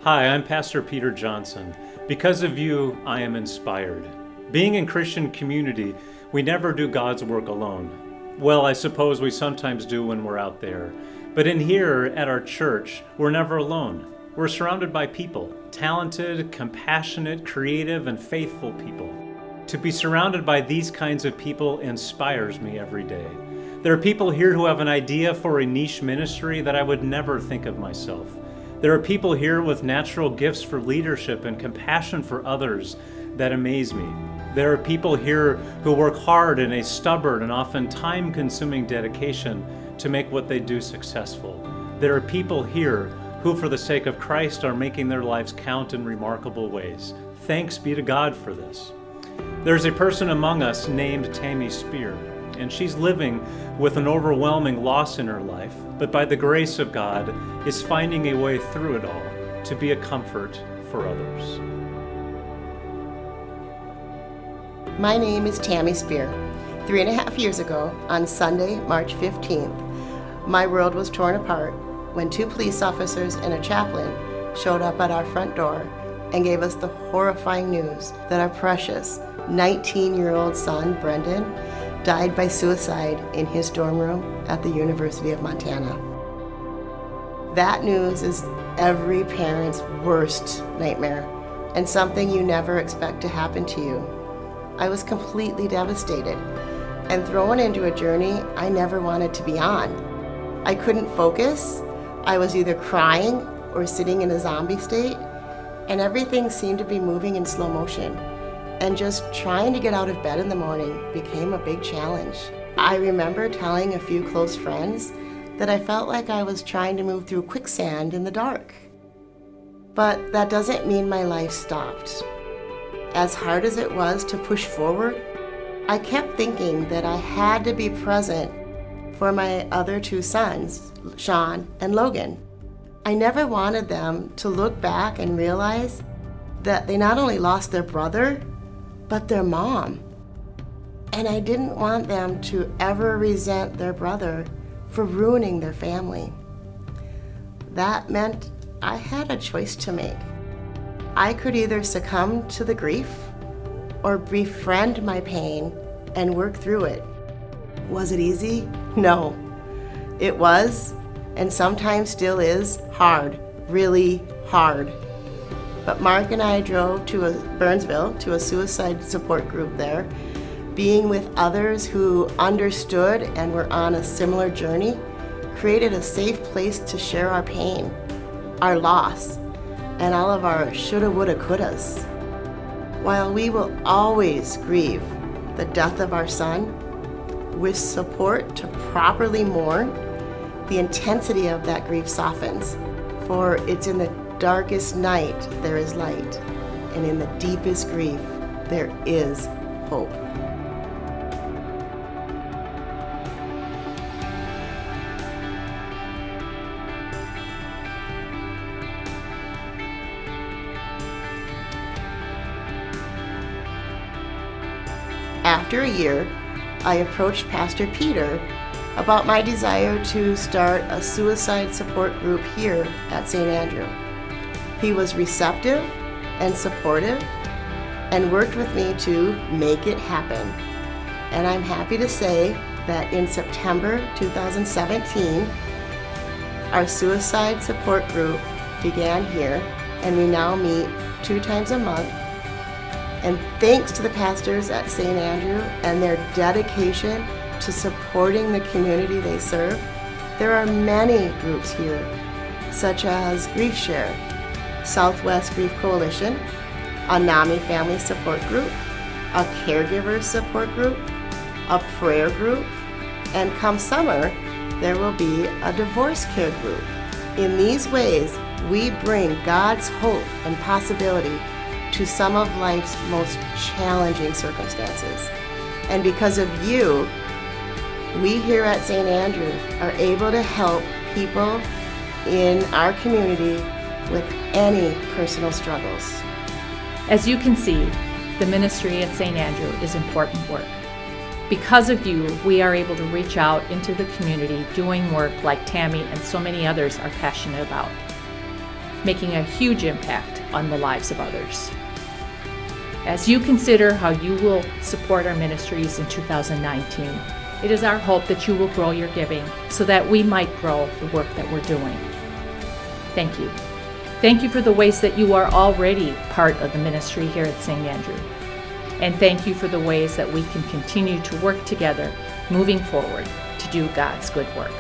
Hi, I'm Pastor Peter Johnson. Because of you, I am inspired. Being in Christian community, we never do God's work alone. Well, I suppose we sometimes do when we're out there. But in here at our church, we're never alone. We're surrounded by people, talented, compassionate, creative, and faithful people. To be surrounded by these kinds of people inspires me every day. There are people here who have an idea for a niche ministry that I would never think of myself. There are people here with natural gifts for leadership and compassion for others that amaze me. There are people here who work hard in a stubborn and often time-consuming dedication to make what they do successful. There are people here who, for the sake of Christ, are making their lives count in remarkable ways. Thanks be to God for this. There's a person among us named Tammy Spear, and she's living with an overwhelming loss in her life, but by the grace of God is finding a way through it all to be a comfort for others. My name is Tammy Spear. 3.5 years ago, on Sunday, March 15th, my world was torn apart when 2 police officers and a chaplain showed up at our front door and gave us the horrifying news that our precious 19-year-old son, Brendan, died by suicide in his dorm room at the University of Montana. That news is every parent's worst nightmare and something you never expect to happen to you. I was completely devastated and thrown into a journey I never wanted to be on. I couldn't focus. I was either crying or sitting in a zombie state, and everything seemed to be moving in slow motion. And just trying to get out of bed in the morning became a big challenge. I remember telling a few close friends that I felt like I was trying to move through quicksand in the dark. But that doesn't mean my life stopped. As hard as it was to push forward, I kept thinking that I had to be present for my other 2 sons, Sean and Logan. I never wanted them to look back and realize that they not only lost their brother, but their mom. And I didn't want them to ever resent their brother for ruining their family. That meant I had a choice to make. I could either succumb to the grief or befriend my pain and work through it. Was it easy? No. It was, and sometimes still is, hard, really hard. But Mark and I drove to Burnsville to a suicide support group there. Being with others who understood and were on a similar journey created a safe place to share our pain, our loss, and all of our shoulda, woulda, couldas. While we will always grieve the death of our son, with support to properly mourn, the intensity of that grief softens, for it's in the darkest night there is light, and in the deepest grief there is hope. After a year, I approached Pastor Peter about my desire to start a suicide support group here at St. Andrew. He was receptive and supportive and worked with me to make it happen. And I'm happy to say that in September 2017, our suicide support group began here, and we now meet 2 times a month. And thanks to the pastors at St. Andrew and their dedication to supporting the community they serve, there are many groups here, such as Grief Share, Southwest Grief Coalition, a NAMI Family Support Group, a Caregiver Support Group, a Prayer Group, and come summer, there will be a Divorce Care Group. In these ways, we bring God's hope and possibility to some of life's most challenging circumstances. And because of you, we here at St. Andrews are able to help people in our community with any personal struggles. As you can see, the ministry at St. Andrew is important work. Because of you, we are able to reach out into the community doing work like Tammy and so many others are passionate about. making a huge impact on the lives of others. As you consider how you will support our ministries in 2019, it is our hope that you will grow your giving so that we might grow the work that we're doing. Thank you. Thank you for the ways that you are already part of the ministry here at St. Andrew. And thank you for the ways that we can continue to work together moving forward to do God's good work.